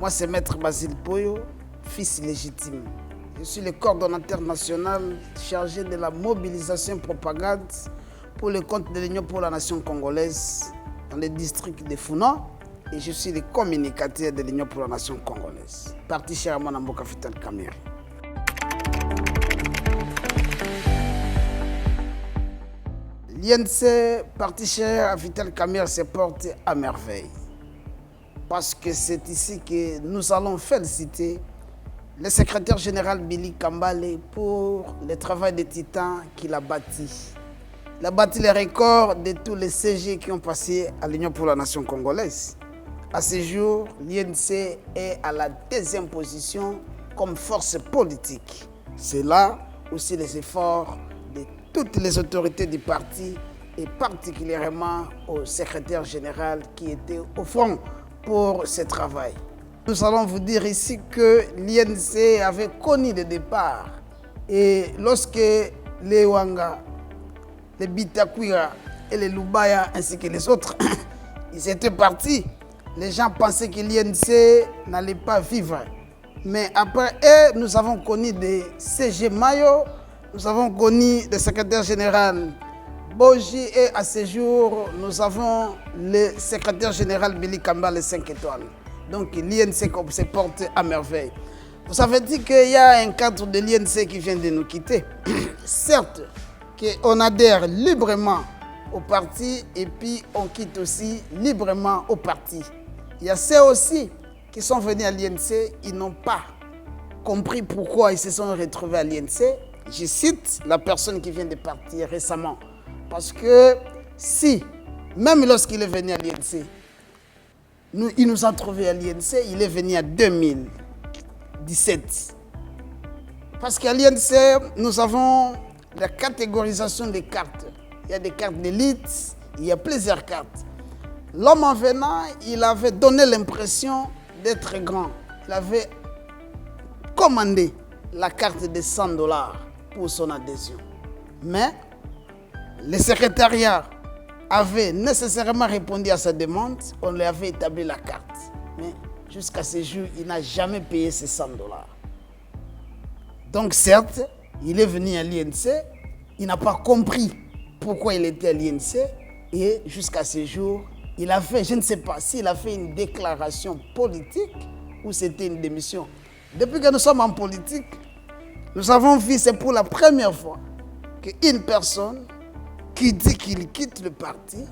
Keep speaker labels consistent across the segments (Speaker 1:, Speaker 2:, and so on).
Speaker 1: Moi, c'est Maître Basile Poyo, fils légitime. Je suis le coordonnateur national chargé de la mobilisation et propagande pour le compte de l'Union pour la nation congolaise dans le district de Founan. Et je suis le communicateur de l'Union pour la nation congolaise. Parti chèrement dans Mboka Vital Kamerhe. L'INC, parti cher à Vital Kamerhe, se porte à merveille. Parce que c'est ici que nous allons féliciter le secrétaire général Billy Kambale pour le travail de titan qu'il a bâti. Il a bâti les records de tous les CG qui ont passé à l'Union pour la nation congolaise. À ce jour, l'INC est à la 2e position comme force politique. C'est là aussi les efforts de toutes les autorités du parti et particulièrement au secrétaire général qui était au front pour ce travail. Nous allons vous dire ici que l'INC avait connu le départ. Et lorsque les Wanga, les Bitakwira et les Lubaya ainsi que les autres, ils étaient partis, les gens pensaient que l'INC n'allait pas vivre. Mais après eux, nous avons connu des CG Mayo, nous avons connu le secrétaire général Boji et à ce jour, nous avons le secrétaire général Billy Kambale 5 étoiles. Donc l'INC se porte à merveille. Vous savez dire qu'il y a un cadre de l'INC qui vient de nous quitter. Certes, qu'on adhère librement au parti et puis on quitte aussi librement au parti. Il y a ceux aussi qui sont venus à l'INC, ils n'ont pas compris pourquoi ils se sont retrouvés à l'INC. Je cite la personne qui vient de partir récemment. Parce que si, même lorsqu'il est venu à l'INC, il nous a trouvés à l'INC, il est venu en 2017. Parce qu'à l'INC, nous avons la catégorisation des cartes. Il y a des cartes d'élite, il y a plusieurs cartes. L'homme en venant, il avait donné l'impression d'être grand. Il avait commandé la carte de $100 pour son adhésion. Mais le secrétariat avait nécessairement répondu à sa demande, on lui avait établi la carte. Mais jusqu'à ce jour, il n'a jamais payé ces $100. Donc certes, il est venu à l'INC, il n'a pas compris pourquoi il était à l'INC et jusqu'à ce jour, il a fait, je ne sais pas s'il a fait une déclaration politique ou c'était une démission. Depuis que nous sommes en politique, nous avons vu, c'est pour la première fois qu'une personne qui dit qu'il quitte le parti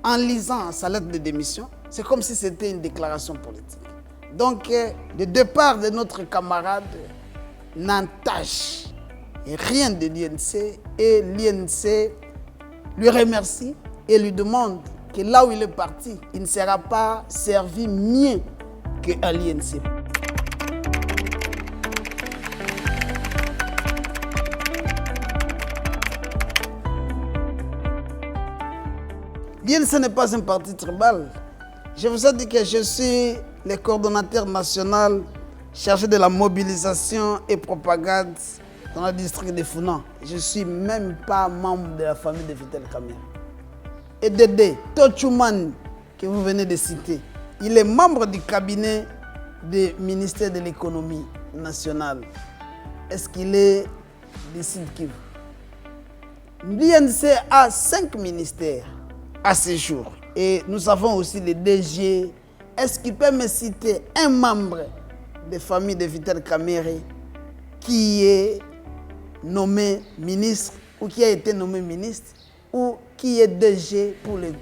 Speaker 1: en lisant sa lettre de démission, c'est comme si c'était une déclaration politique. Donc, le départ de notre camarade n'entache rien de l'INC et l'INC lui remercie et lui demande que là où il est parti, il ne sera pas servi mieux qu'à l'INC. L'INC n'est pas un parti tribal. Je vous ai dit que je suis le coordonnateur national chargé de la mobilisation et propagande dans le district de Founan. Je ne suis même pas membre de la famille de Vital Kamerhe. Et Dédé Tochouman, que vous venez de citer, il est membre du cabinet du ministère de l'économie nationale. Est-ce qu'il est du Sud Kivu? L'INC a 5 ministères à ce jour. Et nous avons aussi le DG. Est-ce qu'il peut me citer un membre de famille de Vital Kamerhe qui est nommé ministre ou qui a été nommé ministre ou qui est DG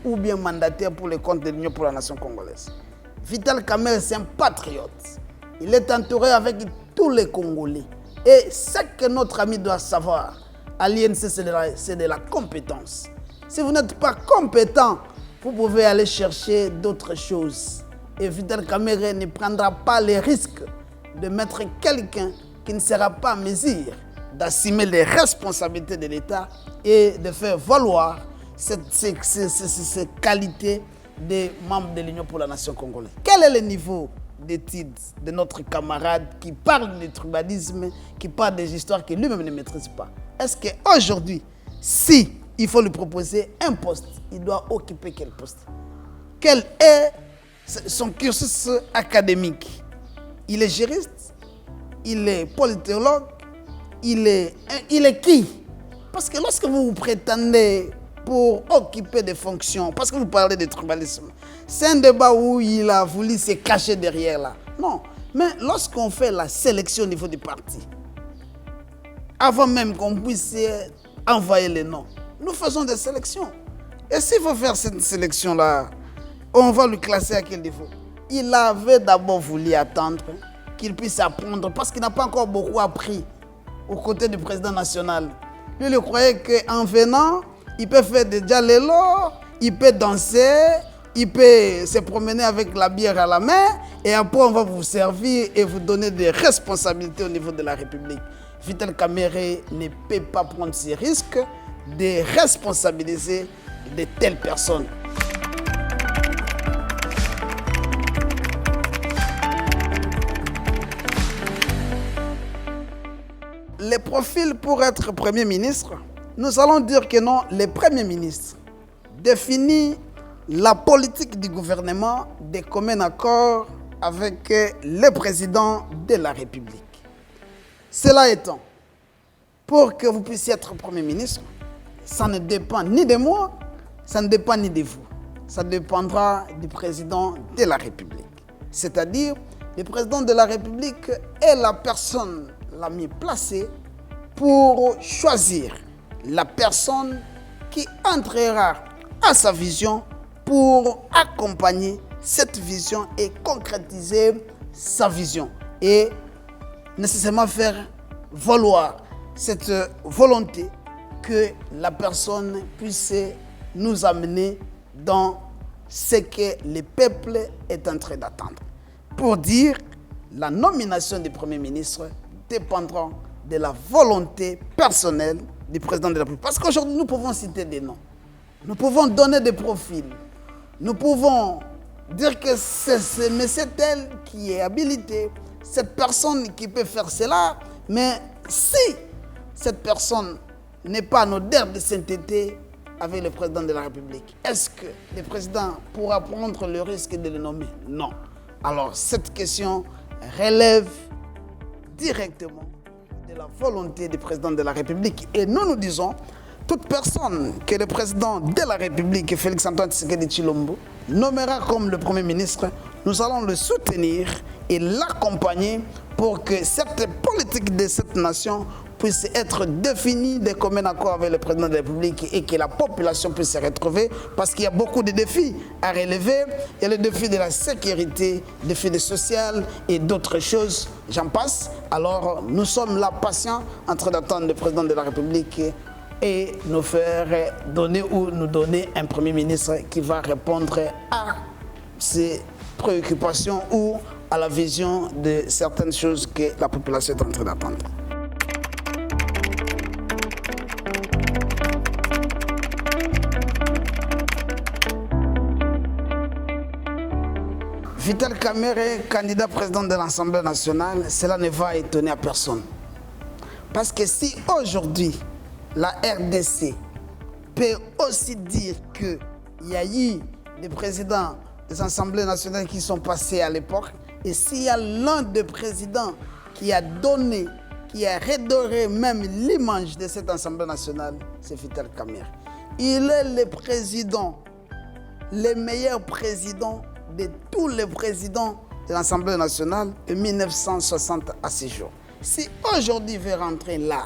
Speaker 1: ou bien mandataire pour le compte de l'Union pour la nation congolaise? Vital Kamerhe, c'est un patriote. Il est entouré avec tous les Congolais. Et ce que notre ami doit savoir, à l'INC, c'est de la compétence. Si vous n'êtes pas compétent, vous pouvez aller chercher d'autres choses. Et Vital Kamerhe ne prendra pas les risques de mettre quelqu'un qui ne sera pas en mesure d'assumer les responsabilités de l'État et de faire valoir ces qualités des membres de l'Union pour la nation congolaise. Quel est le niveau d'études de notre camarade qui parle du tribalisme, qui parle des histoires que lui-même ne maîtrise pas? Est-ce qu'aujourd'hui, si il faut lui proposer un poste, il doit occuper quel poste? Quel est son cursus académique. Il est juriste, il est politologue, il est qui? Parce que lorsque vous prétendez pour occuper des fonctions, parce que vous parlez de tribalisme, c'est un débat où il a voulu se cacher derrière là. Non, mais lorsqu'on fait la sélection au niveau du parti, avant même qu'on puisse envoyer les noms, nous faisons des sélections. Et s'il faut faire cette sélection-là, on va le classer à quel niveau? Il avait d'abord voulu attendre qu'il puisse apprendre, parce qu'il n'a pas encore beaucoup appris aux côtés du président national. Lui, il croyait qu'en venant, il peut faire déjà l'élo, il peut danser, il peut se promener avec la bière à la main, et après on va vous servir et vous donner des responsabilités au niveau de la République. Vital Kamerhe ne peut pas prendre ces risques de responsabiliser de telles personnes. Les profils pour être Premier ministre, nous allons dire que non, le Premier ministre définit la politique du gouvernement de commun accord avec le président de la République. Cela étant, pour que vous puissiez être Premier ministre, ça ne dépend ni de moi, ça ne dépend ni de vous. Ça dépendra du président de la République. C'est-à-dire, le président de la République est la personne la mieux placée pour choisir la personne qui entrera à sa vision pour accompagner cette vision et concrétiser sa vision. Et nécessairement faire valoir cette volonté que la personne puisse nous amener dans ce que le peuple est en train d'attendre. Pour dire, la nomination du Premier ministre dépendra de la volonté personnelle du président de la République. Parce qu'aujourd'hui, nous pouvons citer des noms. Nous pouvons donner des profils. Nous pouvons dire que c'est monsieur tel qui est habilité, cette personne qui peut faire cela, mais si cette personne n'est pas en odeur de sainteté avec le président de la République, est-ce que le président pourra prendre le risque de le nommer? Non. Alors cette question relève directement de la volonté du président de la République. Et nous disons, toute personne que le président de la République, Félix Antoine Tshisekedi Tshilombo, nommera comme le Premier ministre, nous allons le soutenir et l'accompagner pour que cette politique de cette nation puisse être définie de commun accord avec le président de la République et que la population puisse se retrouver, parce qu'il y a beaucoup de défis à relever. Il y a le défi de la sécurité, le défi de social et d'autres choses, j'en passe. Alors nous sommes là patients en train d'attendre le président de la République et nous faire donner ou nous donner un Premier ministre qui va répondre à ces préoccupations ou à la vision de certaines choses que la population est en train d'attendre. Vital Kamerhe, candidat président de l'Assemblée nationale, cela ne va étonner à personne. Parce que si aujourd'hui, la RDC peut aussi dire qu'il y a eu des présidents des assemblées nationales qui sont passés à l'époque, et s'il y a l'un des présidents qui a donné, qui a redoré même l'image de cette assemblée nationale, c'est Vital Kamerhe. Il est le président, le meilleur président de tous les présidents de l'Assemblée nationale de 1960 à ce jour. Si aujourd'hui il veut rentrer là,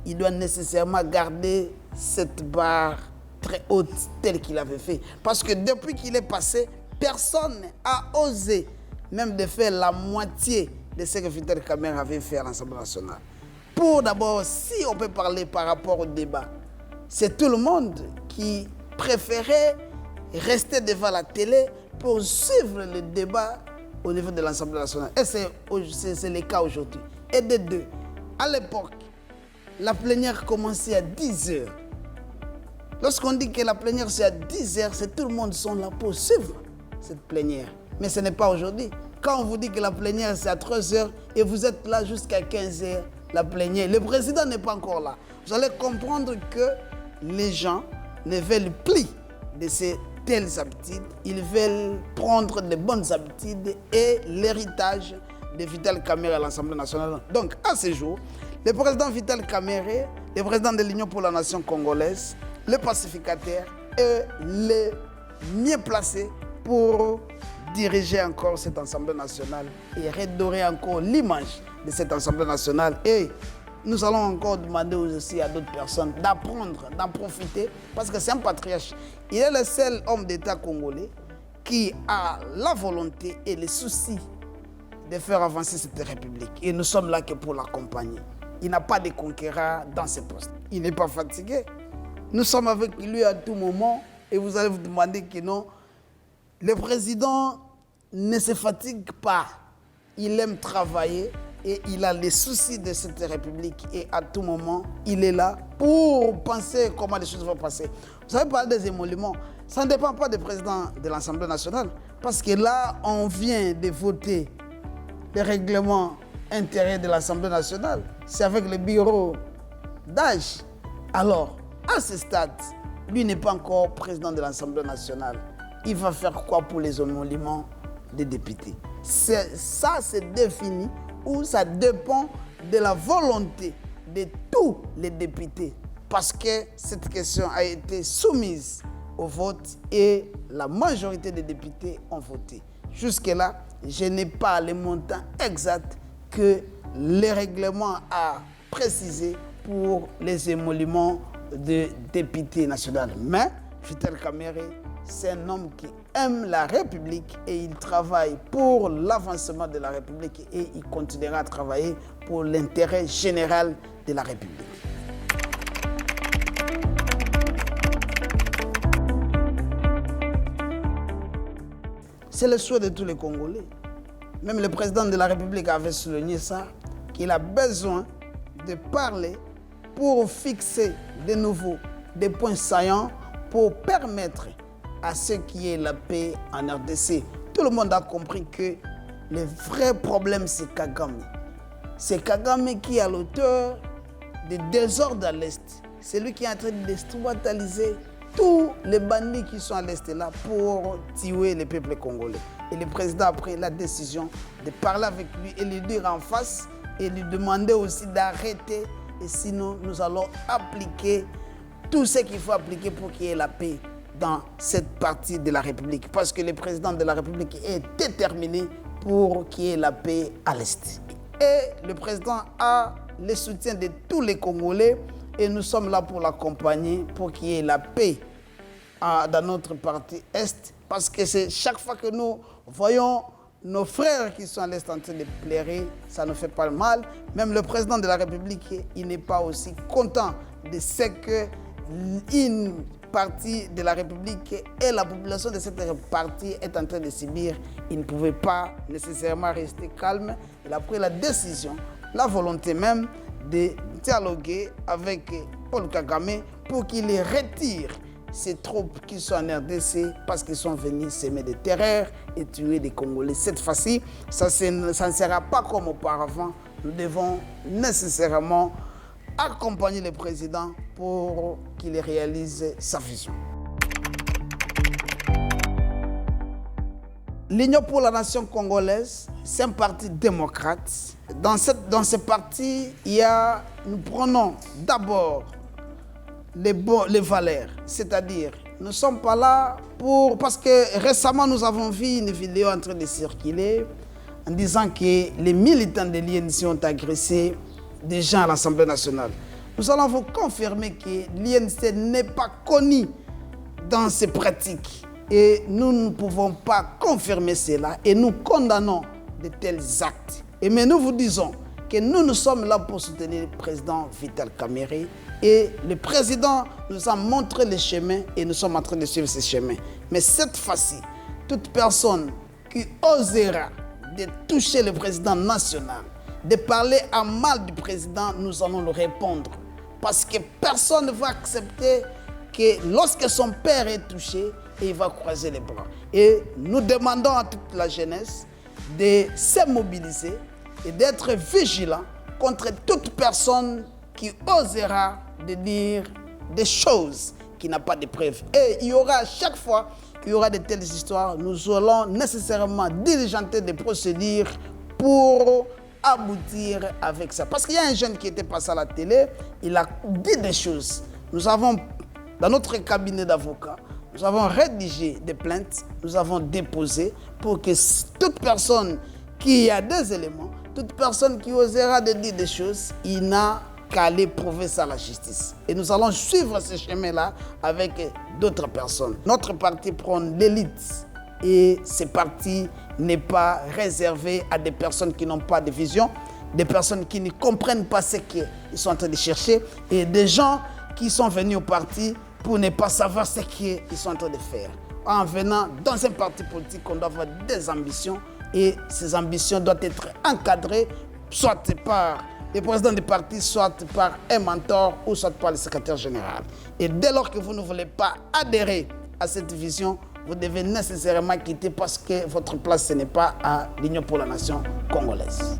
Speaker 1: il doit nécessairement garder cette barre très haute telle qu'il avait fait. Parce que depuis qu'il est passé, personne n'a osé même de faire la moitié de ce que Vital Kamerhe avait fait à l'Assemblée nationale. Pour d'abord, si on peut parler par rapport au débat, c'est tout le monde qui préférait rester devant la télé pour suivre le débat au niveau de l'Assemblée nationale. Et c'est le cas aujourd'hui. Et de deux, à l'époque, la plénière commençait à 10 h. Lorsqu'on dit que la plénière c'est à 10 h, c'est tout le monde sont là pour suivre cette plénière. Mais ce n'est pas aujourd'hui. Quand on vous dit que la plénière c'est à 3 h et vous êtes là jusqu'à 15 h, la plénière, le président n'est pas encore là. Vous allez comprendre que les gens ne veulent plus de ces telles habitudes, ils veulent prendre les bonnes habitudes et l'héritage de Vital Kamerhe à l'Assemblée nationale. Donc, à ce jour, le président Vital Kamerhe, le président de l'Union pour la nation congolaise, le pacificateur, est le mieux placé pour diriger encore cette Assemblée nationale et redorer encore l'image de cette Assemblée nationale. Et nous allons encore demander aussi à d'autres personnes d'apprendre, d'en profiter, parce que c'est un patriarche. Il est le seul homme d'État congolais qui a la volonté et le souci de faire avancer cette république. Et nous sommes là que pour l'accompagner. Il n'a pas de conquérant dans ses postes. Il n'est pas fatigué. Nous sommes avec lui à tout moment et vous allez vous demander que non, le président ne se fatigue pas. Il aime travailler et il a les soucis de cette république et à tout moment, il est là pour penser comment les choses vont passer. Vous savez parler des émoluments, ça ne dépend pas du président de l'Assemblée nationale parce que là, on vient de voter le règlement intérieur de l'Assemblée nationale. C'est avec le bureau d'âge. Alors, à ce stade, lui n'est pas encore président de l'Assemblée nationale. Il va faire quoi pour les émoluments des députés? Ça, c'est défini ou ça dépend de la volonté de tous les députés. Parce que cette question a été soumise au vote et la majorité des députés ont voté. Jusque-là, je n'ai pas le montant exact que le règlement a précisé pour les émoluments de députés nationaux. Mais Vital Kamerhe, c'est un homme qui aime la République et il travaille pour l'avancement de la République et il continuera à travailler pour l'intérêt général de la République. C'est le souhait de tous les Congolais. Même le président de la République avait souligné ça, qu'il a besoin de parler pour fixer de nouveau des points saillants pour permettre à ce qui est la paix en RDC. Tout le monde a compris que le vrai problème, c'est Kagame. C'est Kagame qui est à l'auteur des désordres à l'Est. C'est lui qui est en train de déstrumentaliser tous les bandits qui sont à l'Est là pour tuer le peuple congolais. Et le président a pris la décision de parler avec lui et lui dire en face et lui demander aussi d'arrêter. Et sinon, nous allons appliquer tout ce qu'il faut appliquer pour qu'il y ait la paix dans cette partie de la République. Parce que le président de la République est déterminé pour qu'il y ait la paix à l'Est. Et le président a le soutien de tous les Congolais et nous sommes là pour l'accompagner pour qu'il y ait la paix dans notre partie Est. Parce que c'est chaque fois que nous voyons nos frères qui sont à l'Est en train de pleurer, ça ne fait pas mal. Même le président de la République, il n'est pas aussi content de ce qu'une partie de la République et la population de cette partie est en train de subir. Il ne pouvait pas nécessairement rester calme. Il a pris la décision, la volonté même de dialoguer avec Paul Kagame pour qu'il retire ces troupes qui sont en RDC parce qu'ils sont venus semer des terreurs et tuer des Congolais. Cette fois-ci, ça ne sera pas comme auparavant. Nous devons nécessairement accompagner le président pour qu'il réalise sa vision. L'Union pour la nation congolaise, c'est un parti démocrate. Dans ce parti, nous prenons d'abord les valeurs, c'est-à-dire nous ne sommes pas là parce que récemment nous avons vu une vidéo en train de circuler en disant que les militants de l'INC ont agressé des gens à l'Assemblée nationale. Nous allons vous confirmer que l'INC n'est pas connu dans ces pratiques et nous ne pouvons pas confirmer cela et nous condamnons de tels actes. Mais nous vous disons que nous sommes là pour soutenir le président Vital Kamerhe et le président nous a montré le chemin et nous sommes en train de suivre ce chemin. Mais cette fois-ci, toute personne qui osera de toucher le président national, de parler à mal du président, nous allons le répondre. Parce que personne ne va accepter que lorsque son père est touché, il va croiser les bras. Et nous demandons à toute la jeunesse de se mobiliser et d'être vigilant contre toute personne qui osera de dire des choses qui n'a pas de preuves. Et il y aura, chaque fois qu'il y aura de telles histoires, nous allons nécessairement diligenter des procédures pour aboutir avec ça. Parce qu'il y a un jeune qui était passé à la télé, il a dit des choses. Nous avons, dans notre cabinet d'avocats, nous avons rédigé des plaintes, nous avons déposé pour que toute personne qui a des éléments, toute personne qui osera de dire des choses, il n'a qu'à aller prouver ça à la justice. Et nous allons suivre ce chemin-là avec d'autres personnes. Notre parti prône l'élite et ce parti n'est pas réservé à des personnes qui n'ont pas de vision, des personnes qui ne comprennent pas ce qu'ils sont en train de chercher et des gens qui sont venus au parti pour ne pas savoir ce qu'ils sont en train de faire. En venant dans un parti politique, on doit avoir des ambitions et ces ambitions doivent être encadrées soit par le président du parti, soit par un mentor ou soit par le secrétaire général. Et dès lors que vous ne voulez pas adhérer à cette vision, vous devez nécessairement quitter parce que votre place, ce n'est pas à l'Union pour la nation congolaise.